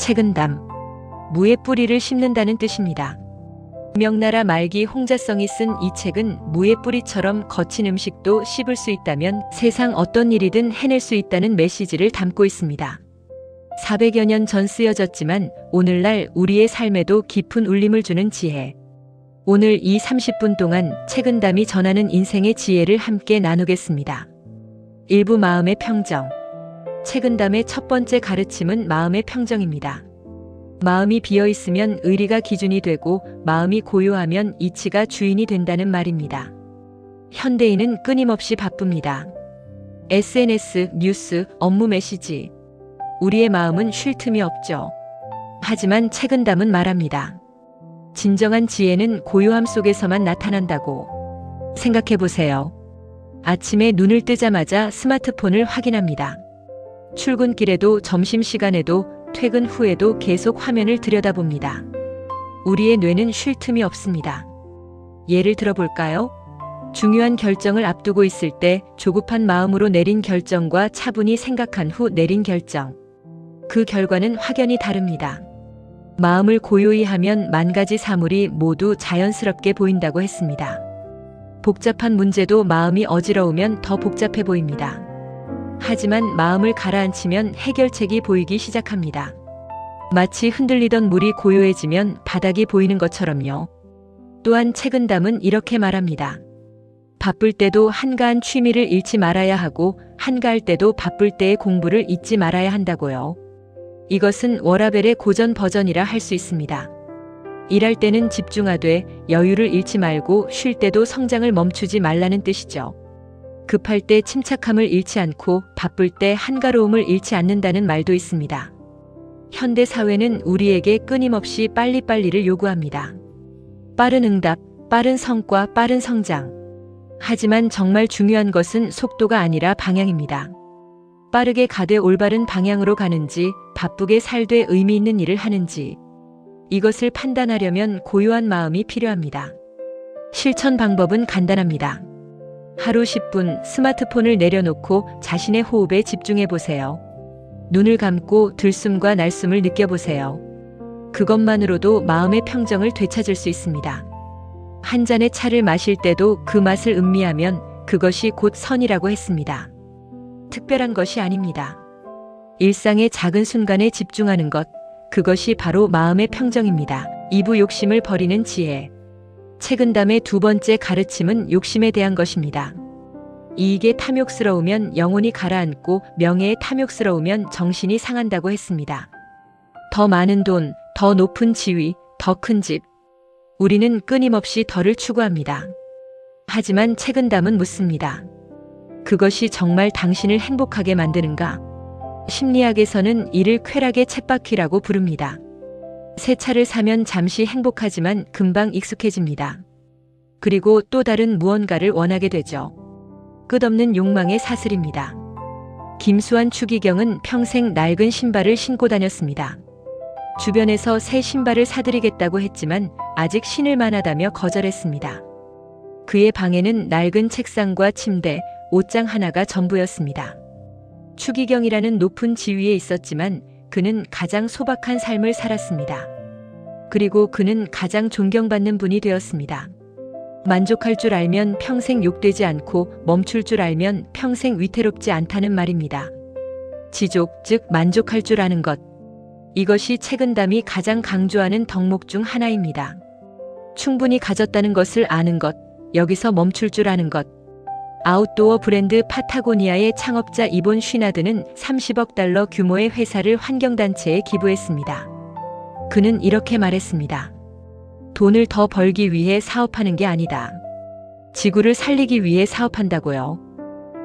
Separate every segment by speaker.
Speaker 1: 채근담, 무의 뿌리를 심는다는 뜻입니다. 명나라 말기 홍자성이 쓴 이 책은 무의 뿌리처럼 거친 음식도 씹을 수 있다면 세상 어떤 일이든 해낼 수 있다는 메시지를 담고 있습니다. 400여 년 전 쓰여졌지만 오늘날 우리의 삶에도 깊은 울림을 주는 지혜. 오늘 이 30분 동안 채근담이 전하는 인생의 지혜를 함께 나누겠습니다. 1부 마음의 평정. 채근담의 첫 번째 가르침은 마음의 평정입니다. 마음이 비어있으면 의리가 기준이 되고 마음이 고요하면 이치가 주인이 된다는 말입니다. 현대인은 끊임없이 바쁩니다. SNS, 뉴스, 업무 메시지. 우리의 마음은 쉴 틈이 없죠. 하지만 채근담은 말합니다. 진정한 지혜는 고요함 속에서만 나타난다고. 생각해보세요. 아침에 눈을 뜨자마자 스마트폰을 확인합니다. 출근길에도 점심시간에도 퇴근 후에도 계속 화면을 들여다봅니다. 우리의 뇌는 쉴 틈이 없습니다. 예를 들어볼까요? 중요한 결정을 앞두고 있을 때 조급한 마음으로 내린 결정과 차분히 생각한 후 내린 결정. 그 결과는 확연히 다릅니다. 마음을 고요히 하면 만 가지 사물이 모두 자연스럽게 보인다고 했습니다. 복잡한 문제도 마음이 어지러우면 더 복잡해 보입니다. 하지만 마음을 가라앉히면 해결책이 보이기 시작합니다. 마치 흔들리던 물이 고요해지면 바닥이 보이는 것처럼요. 또한 채근담은 이렇게 말합니다. 바쁠 때도 한가한 취미를 잃지 말아야 하고 한가할 때도 바쁠 때의 공부를 잊지 말아야 한다고요. 이것은 워라벨의 고전 버전이라 할 수 있습니다. 일할 때는 집중하되 여유를 잃지 말고 쉴 때도 성장을 멈추지 말라는 뜻이죠. 급할 때 침착함을 잃지 않고 바쁠 때 한가로움을 잃지 않는다는 말도 있습니다. 현대 사회는 우리에게 끊임없이 빨리빨리를 요구합니다. 빠른 응답, 빠른 성과, 빠른 성장. 하지만 정말 중요한 것은 속도가 아니라 방향입니다. 빠르게 가되 올바른 방향으로 가는지, 바쁘게 살되 의미 있는 일을 하는지. 이것을 판단하려면 고요한 마음이 필요합니다. 실천 방법은 간단합니다. 하루 10분 스마트폰을 내려놓고 자신의 호흡에 집중해 보세요. 눈을 감고 들숨과 날숨을 느껴보세요. 그것만으로도 마음의 평정을 되찾을 수 있습니다. 한 잔의 차를 마실 때도 그 맛을 음미하면 그것이 곧 선이라고 했습니다. 특별한 것이 아닙니다. 일상의 작은 순간에 집중하는 것, 그것이 바로 마음의 평정입니다. 2부 욕심을 버리는 지혜. 채근담의 두 번째 가르침은 욕심에 대한 것입니다. 이익에 탐욕스러우면 영혼이 가라앉고 명예에 탐욕스러우면 정신이 상한다고 했습니다. 더 많은 돈, 더 높은 지위, 더 큰 집. 우리는 끊임없이 더를 추구합니다. 하지만 채근담은 묻습니다. 그것이 정말 당신을 행복하게 만드는가? 심리학에서는 이를 쾌락의 쳇바퀴라고 부릅니다. 새 차를 사면 잠시 행복하지만 금방 익숙해집니다. 그리고 또 다른 무언가를 원하게 되죠. 끝없는 욕망의 사슬입니다. 김수환 추기경은 평생 낡은 신발을 신고 다녔습니다. 주변에서 새 신발을 사드리겠다고 했지만 아직 신을 만하다며 거절했습니다. 그의 방에는 낡은 책상과 침대, 옷장 하나가 전부였습니다. 추기경이라는 높은 지위에 있었지만 그는 가장 소박한 삶을 살았습니다. 그리고 그는 가장 존경받는 분이 되었습니다. 만족할 줄 알면 평생 욕되지 않고 멈출 줄 알면 평생 위태롭지 않다는 말입니다. 지족, 즉 만족할 줄 아는 것. 이것이 채근담이 가장 강조하는 덕목 중 하나입니다. 충분히 가졌다는 것을 아는 것, 여기서 멈출 줄 아는 것. 아웃도어 브랜드 파타고니아의 창업자 이본 쉬나드는 30억 달러 규모의 회사를 환경단체에 기부했습니다. 그는 이렇게 말했습니다. 돈을 더 벌기 위해 사업하는 게 아니다. 지구를 살리기 위해 사업한다고요.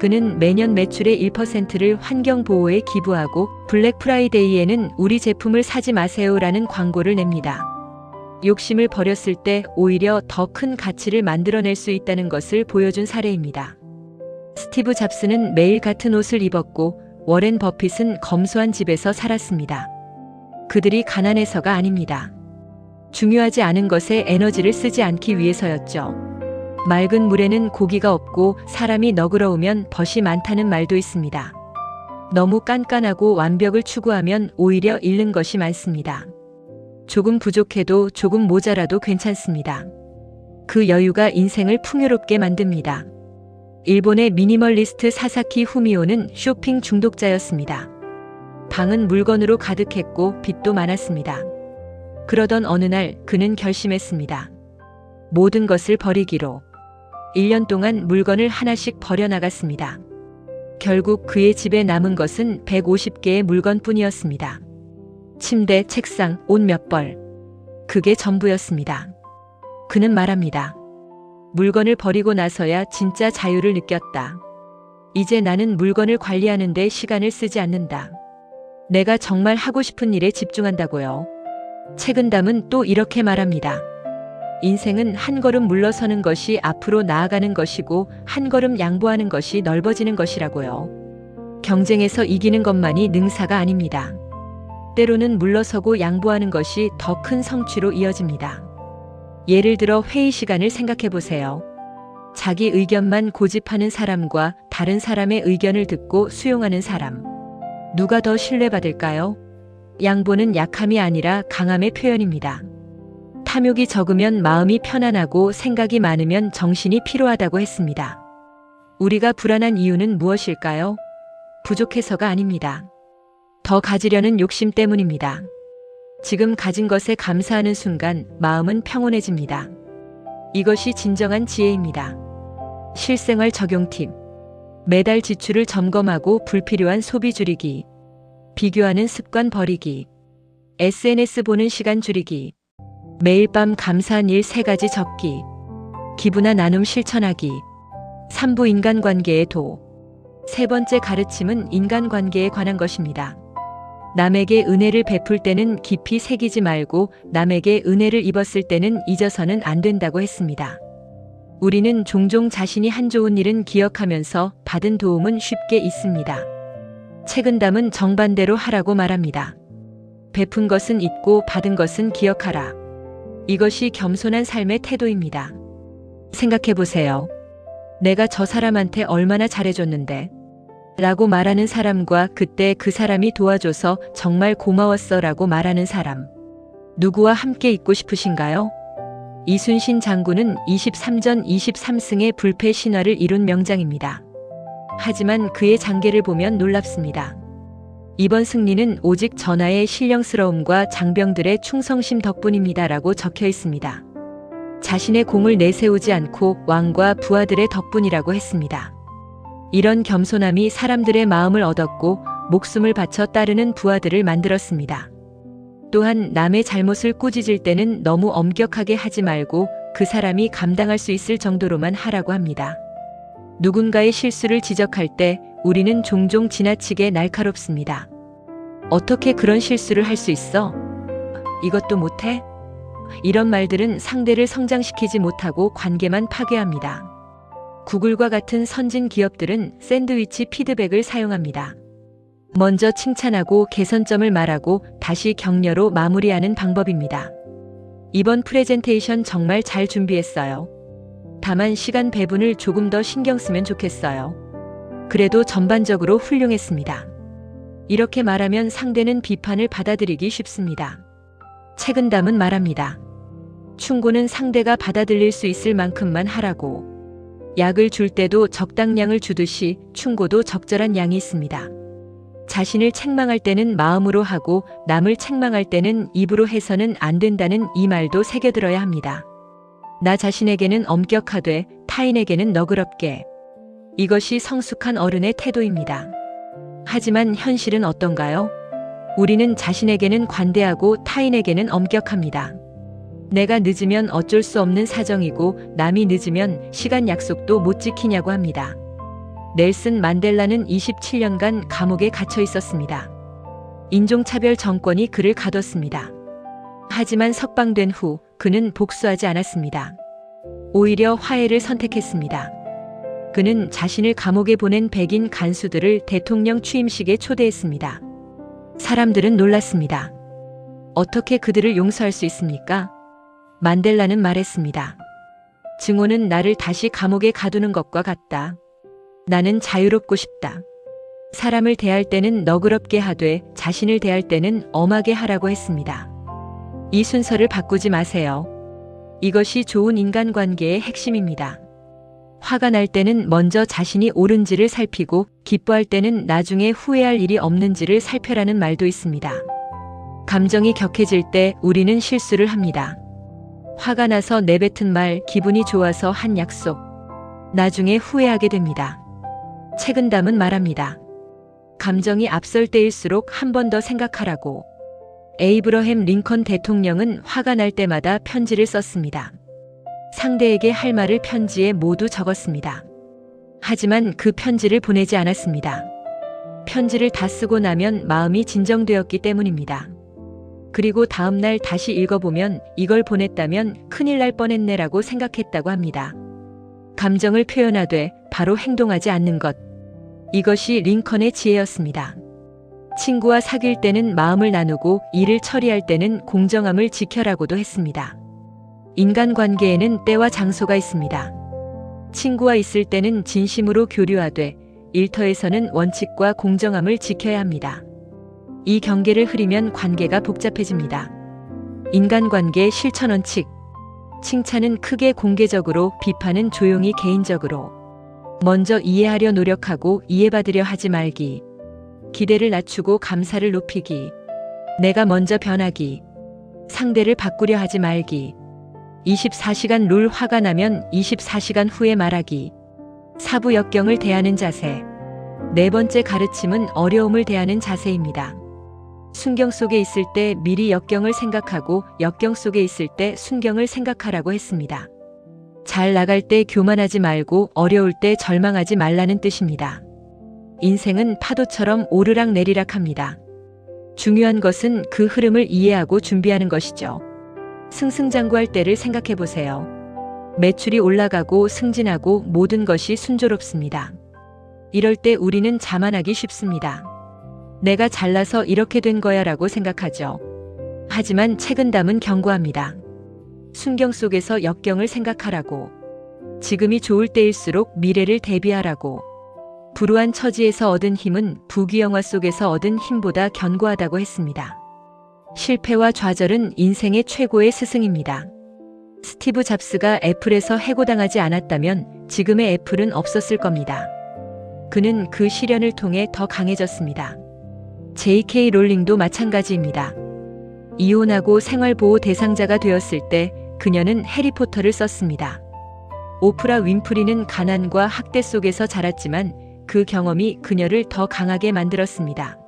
Speaker 1: 그는 매년 매출의 1%를 환경보호에 기부하고 블랙 프라이데이에는 우리 제품을 사지 마세요라는 광고를 냅니다. 욕심을 버렸을 때 오히려 더 큰 가치를 만들어낼 수 있다는 것을 보여준 사례입니다. 스티브 잡스는 매일 같은 옷을 입었고 워렌 버핏은 검소한 집에서 살았습니다. 그들이 가난해서가 아닙니다. 중요하지 않은 것에 에너지를 쓰지 않기 위해서였죠. 맑은 물에는 고기가 없고 사람이 너그러우면 벗이 많다는 말도 있습니다. 너무 깐깐하고 완벽을 추구하면 오히려 잃는 것이 많습니다. 조금 부족해도 조금 모자라도 괜찮습니다. 그 여유가 인생을 풍요롭게 만듭니다. 일본의 미니멀리스트 사사키 후미오는 쇼핑 중독자였습니다. 방은 물건으로 가득했고 빚도 많았습니다. 그러던 어느 날 그는 결심했습니다. 모든 것을 버리기로. 1년 동안 물건을 하나씩 버려나갔습니다. 결국 그의 집에 남은 것은 150개의 물건뿐이었습니다. 침대, 책상, 옷 몇 벌. 그게 전부였습니다. 그는 말합니다. 물건을 버리고 나서야 진짜 자유를 느꼈다. 이제 나는 물건을 관리하는 데 시간을 쓰지 않는다. 내가 정말 하고 싶은 일에 집중한다고요. 책은담은 또 이렇게 말합니다. 인생은 한 걸음 물러서는 것이 앞으로 나아가는 것이고 한 걸음 양보하는 것이 넓어지는 것이라고요. 경쟁에서 이기는 것만이 능사가 아닙니다. 때로는 물러서고 양보하는 것이 더 큰 성취로 이어집니다. 예를 들어 회의 시간을 생각해 보세요. 자기 의견만 고집하는 사람과 다른 사람의 의견을 듣고 수용하는 사람. 누가 더 신뢰받을까요? 양보는 약함이 아니라 강함의 표현입니다. 탐욕이 적으면 마음이 편안하고 생각이 많으면 정신이 피로하다고 했습니다. 우리가 불안한 이유는 무엇일까요? 부족해서가 아닙니다. 더 가지려는 욕심 때문입니다. 지금 가진 것에 감사하는 순간 마음은 평온해집니다. 이것이 진정한 지혜입니다. 실생활 적용 팁. 매달 지출을 점검하고 불필요한 소비 줄이기. 비교하는 습관 버리기. SNS 보는 시간 줄이기. 매일 밤 감사한 일 3가지 적기. 기부나 나눔 실천하기. 3부 인간관계의 도. 3번째 가르침은 인간관계에 관한 것입니다. 남에게 은혜를 베풀 때는 깊이 새기지 말고 남에게 은혜를 입었을 때는 잊어서는 안 된다고 했습니다. 우리는 종종 자신이 한 좋은 일은 기억하면서 받은 도움은 쉽게 잊습니다. 책은담은 정반대로 하라고 말합니다. 베푼 것은 잊고 받은 것은 기억하라. 이것이 겸손한 삶의 태도입니다. 생각해 보세요. 내가 저 사람한테 얼마나 잘해줬는데 라고 말하는 사람과 그때 그 사람이 도와줘서 정말 고마웠어 라고 말하는 사람. 누구와 함께 있고 싶으신가요? 이순신 장군은 23전 23승의 불패 신화를 이룬 명장입니다. 하지만 그의 장계를 보면 놀랍습니다. 이번 승리는 오직 전하의 신령스러움과 장병들의 충성심 덕분입니다 라고 적혀 있습니다. 자신의 공을 내세우지 않고 왕과 부하들의 덕분이라고 했습니다. 이런 겸손함이 사람들의 마음을 얻었고 목숨을 바쳐 따르는 부하들을 만들었습니다. 또한 남의 잘못을 꾸짖을 때는 너무 엄격하게 하지 말고 그 사람이 감당할 수 있을 정도로만 하라고 합니다. 누군가의 실수를 지적할 때 우리는 종종 지나치게 날카롭습니다. 어떻게 그런 실수를 할 수 있어? 이것도 못해? 이런 말들은 상대를 성장시키지 못하고 관계만 파괴합니다. 구글과 같은 선진 기업들은 샌드위치 피드백을 사용합니다. 먼저 칭찬하고 개선점을 말하고 다시 격려로 마무리하는 방법입니다. 이번 프레젠테이션 정말 잘 준비했어요. 다만 시간 배분을 조금 더 신경 쓰면 좋겠어요. 그래도 전반적으로 훌륭했습니다. 이렇게 말하면 상대는 비판을 받아들이기 쉽습니다. 책은담은 말합니다. 충고는 상대가 받아들일 수 있을 만큼만 하라고. 약을 줄 때도 적당량을 주듯이 충고도 적절한 양이 있습니다. 자신을 책망할 때는 마음으로 하고 남을 책망할 때는 입으로 해서는 안 된다는 이 말도 새겨들어야 합니다. 나 자신에게는 엄격하되 타인에게는 너그럽게. 이것이 성숙한 어른의 태도입니다. 하지만 현실은 어떤가요? 우리는 자신에게는 관대하고 타인에게는 엄격합니다. 내가 늦으면 어쩔 수 없는 사정이고 남이 늦으면 시간 약속도 못 지키냐고 합니다. 넬슨 만델라는 27년간 감옥에 갇혀 있었습니다. 인종차별 정권이 그를 가뒀습니다. 하지만 석방된 후 그는 복수하지 않았습니다. 오히려 화해를 선택했습니다. 그는 자신을 감옥에 보낸 백인 간수들을 대통령 취임식에 초대했습니다. 사람들은 놀랐습니다. 어떻게 그들을 용서할 수 있습니까? 만델라는 말했습니다. 증오는 나를 다시 감옥에 가두는 것과 같다. 나는 자유롭고 싶다. 사람을 대할 때는 너그럽게 하되 자신을 대할 때는 엄하게 하라고 했습니다. 이 순서를 바꾸지 마세요. 이것이 좋은 인간관계의 핵심입니다. 화가 날 때는 먼저 자신이 옳은지를 살피고 기뻐할 때는 나중에 후회할 일이 없는지를 살펴라는 말도 있습니다. 감정이 격해질 때 우리는 실수를 합니다. 화가 나서 내뱉은 말, 기분이 좋아서 한 약속. 나중에 후회하게 됩니다. 책은담은 말합니다. 감정이 앞설 때일수록 한 번 더 생각하라고. 에이브러햄 링컨 대통령은 화가 날 때마다 편지를 썼습니다. 상대에게 할 말을 편지에 모두 적었습니다. 하지만 그 편지를 보내지 않았습니다. 편지를 다 쓰고 나면 마음이 진정되었기 때문입니다. 그리고 다음 날 다시 읽어보면 이걸 보냈다면 큰일 날 뻔했네라고 생각했다고 합니다. 감정을 표현하되 바로 행동하지 않는 것. 이것이 링컨의 지혜였습니다. 친구와 사귈 때는 마음을 나누고 일을 처리할 때는 공정함을 지켜라고도 했습니다. 인간관계에는 때와 장소가 있습니다. 친구와 있을 때는 진심으로 교류하되 일터에서는 원칙과 공정함을 지켜야 합니다. 이 경계를 흐리면 관계가 복잡해집니다. 인간관계의 실천원칙. 칭찬은 크게 공개적으로, 비판은 조용히 개인적으로. 먼저 이해하려 노력하고 이해받으려 하지 말기. 기대를 낮추고 감사를 높이기. 내가 먼저 변하기. 상대를 바꾸려 하지 말기. 24시간 룰. 화가 나면 24시간 후에 말하기. 사부 역경을 대하는 자세. 네 번째 가르침은 어려움을 대하는 자세입니다. 순경 속에 있을 때 미리 역경을 생각하고 역경 속에 있을 때 순경을 생각하라고 했습니다. 잘 나갈 때 교만하지 말고 어려울 때 절망하지 말라는 뜻입니다. 인생은 파도처럼 오르락 내리락 합니다. 중요한 것은 그 흐름을 이해하고 준비하는 것이죠. 승승장구할 때를 생각해 보세요. 매출이 올라가고 승진하고 모든 것이 순조롭습니다. 이럴 때 우리는 자만하기 쉽습니다. 내가 잘나서 이렇게 된 거야 라고 생각하죠. 하지만 책은담은 경고합니다. 순경 속에서 역경을 생각하라고. 지금이 좋을 때일수록 미래를 대비하라고. 불우한 처지에서 얻은 힘은 부귀영화 속에서 얻은 힘보다 견고하다고 했습니다. 실패와 좌절은 인생의 최고의 스승입니다. 스티브 잡스가 애플에서 해고당하지 않았다면 지금의 애플은 없었을 겁니다. 그는 그 시련을 통해 더 강해졌습니다. J.K. 롤링도 마찬가지입니다. 이혼하고 생활보호 대상자가 되었을 때 그녀는 해리포터를 썼습니다. 오프라 윈프리는 가난과 학대 속에서 자랐지만 그 경험이 그녀를 더 강하게 만들었습니다.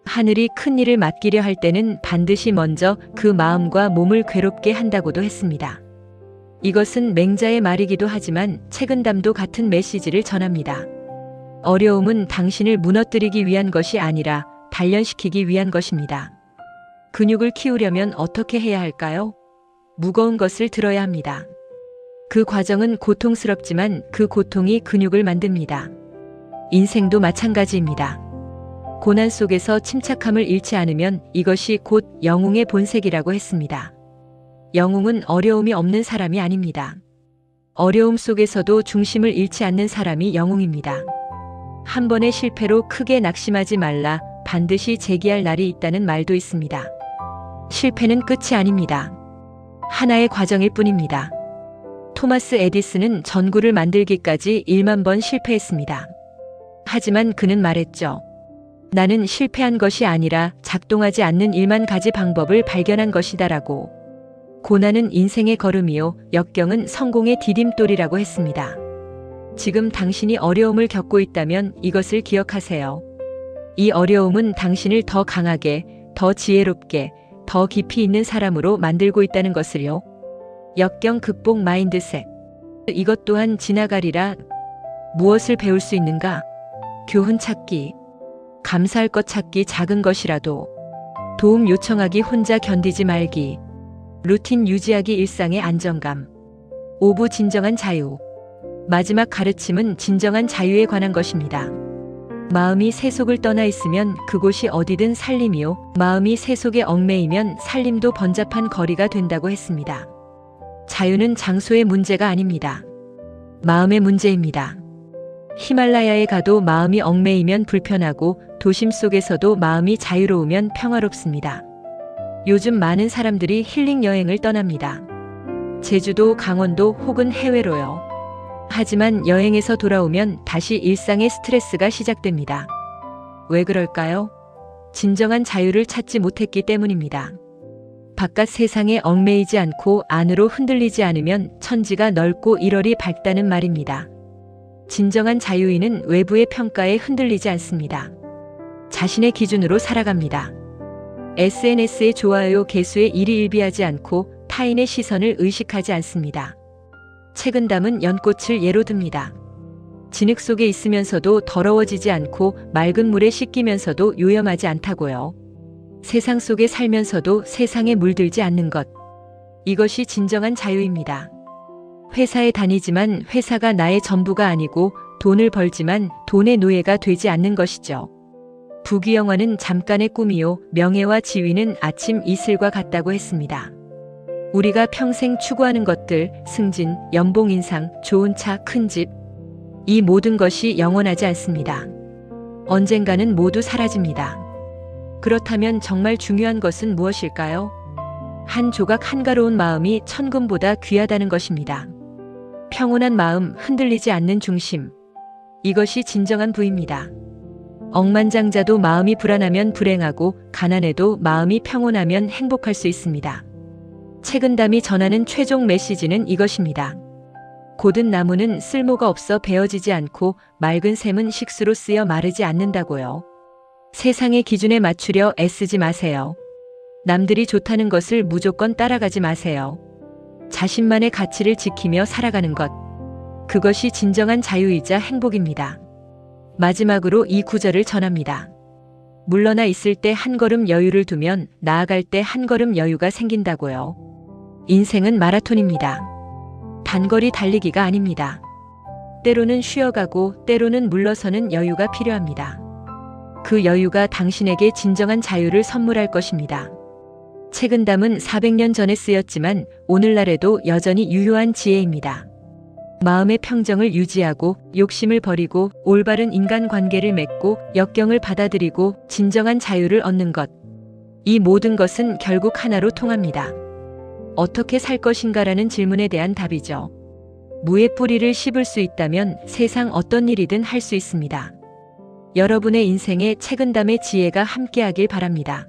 Speaker 1: 하늘이 큰 일을 맡기려 할 때는 반드시 먼저 그 마음과 몸을 괴롭게 한다고도 했습니다. 이것은 맹자의 말이기도 하지만 책은담도 같은 메시지를 전합니다. 어려움은 당신을 무너뜨리기 위한 것이 아니라 단련시키기 위한 것입니다. 근육을 키우려면 어떻게 해야 할까요? 무거운 것을 들어야 합니다. 그 과정은 고통스럽지만 그 고통이 근육을 만듭니다. 인생도 마찬가지입니다. 고난 속에서 침착함을 잃지 않으면 이것이 곧 영웅의 본색이라고 했습니다. 영웅은 어려움이 없는 사람이 아닙니다. 어려움 속에서도 중심을 잃지 않는 사람이 영웅입니다. 한 번의 실패로 크게 낙심하지 말라. 반드시 재기할 날이 있다는 말도 있습니다. 실패는 끝이 아닙니다. 하나의 과정일 뿐입니다. 토마스 에디슨은 전구를 만들기까지 1만 번 실패했습니다. 하지만 그는 말했죠. 나는 실패한 것이 아니라 작동하지 않는 1만 가지 방법을 발견한 것이다라고. 고난은 인생의 걸음이요, 역경은 성공의 디딤돌이라고 했습니다. 지금 당신이 어려움을 겪고 있다면 이것을 기억하세요. 이 어려움은 당신을 더 강하게, 더 지혜롭게, 더 깊이 있는 사람으로 만들고 있다는 것을요. 역경 극복 마인드셋. 이것 또한 지나가리라. 무엇을 배울 수 있는가? 교훈 찾기. 감사할 것 찾기. 작은 것이라도. 도움 요청하기. 혼자 견디지 말기. 루틴 유지하기. 일상의 안정감. 5부 진정한 자유. 마지막 가르침은 진정한 자유에 관한 것입니다. 마음이 세속을 떠나 있으면 그곳이 어디든 살림이요. 마음이 세속에 얽매이면 살림도 번잡한 거리가 된다고 했습니다. 자유는 장소의 문제가 아닙니다. 마음의 문제입니다. 히말라야에 가도 마음이 얽매이면 불편하고 도심 속에서도 마음이 자유로우면 평화롭습니다. 요즘 많은 사람들이 힐링 여행을 떠납니다. 제주도, 강원도 혹은 해외로요. 하지만 여행에서 돌아오면 다시 일상의 스트레스가 시작됩니다. 왜 그럴까요? 진정한 자유를 찾지 못했기 때문입니다. 바깥 세상에 얽매이지 않고 안으로 흔들리지 않으면 천지가 넓고 일월이 밝다는 말입니다. 진정한 자유인은 외부의 평가에 흔들리지 않습니다. 자신의 기준으로 살아갑니다. SNS의 좋아요 개수에 일희일비하지 않고 타인의 시선을 의식하지 않습니다. 책은 담은 연꽃을 예로 듭니다. 진흙 속에 있으면서도 더러워지지 않고 맑은 물에 씻기면서도 요염하지 않다고요. 세상 속에 살면서도 세상에 물들지 않는 것. 이것이 진정한 자유입니다. 회사에 다니지만 회사가 나의 전부가 아니고 돈을 벌지만 돈의 노예가 되지 않는 것이죠. 부귀영화는 잠깐의 꿈이요, 명예와 지위는 아침 이슬과 같다고 했습니다. 우리가 평생 추구하는 것들, 승진, 연봉 인상, 좋은 차, 큰 집, 이 모든 것이 영원하지 않습니다. 언젠가는 모두 사라집니다. 그렇다면 정말 중요한 것은 무엇일까요? 한 조각 한가로운 마음이 천금보다 귀하다는 것입니다. 평온한 마음, 흔들리지 않는 중심. 이것이 진정한 부입니다. 억만장자도 마음이 불안하면 불행하고 가난해도 마음이 평온하면 행복할 수 있습니다. 책은 담이 전하는 최종 메시지는 이것입니다. 고든 나무는 쓸모가 없어 베어지지 않고 맑은 샘은 식수로 쓰여 마르지 않는다고요. 세상의 기준에 맞추려 애쓰지 마세요. 남들이 좋다는 것을 무조건 따라가지 마세요. 자신만의 가치를 지키며 살아가는 것. 그것이 진정한 자유이자 행복입니다. 마지막으로 이 구절을 전합니다. 물러나 있을 때 한 걸음 여유를 두면 나아갈 때 한 걸음 여유가 생긴다고요. 인생은 마라톤입니다. 단거리 달리기가 아닙니다. 때로는 쉬어가고 때로는 물러서는 여유가 필요합니다. 그 여유가 당신에게 진정한 자유를 선물할 것입니다. 책은 담은 400년 전에 쓰였지만 오늘날에도 여전히 유효한 지혜입니다. 마음의 평정을 유지하고 욕심을 버리고 올바른 인간관계를 맺고 역경을 받아들이고 진정한 자유를 얻는 것. 이 모든 것은 결국 하나로 통합니다. 어떻게 살 것인가라는 질문에 대한 답이죠. 무의 뿌리를 씹을 수 있다면 세상 어떤 일이든 할 수 있습니다. 여러분의 인생에 책은 담의 지혜가 함께하길 바랍니다.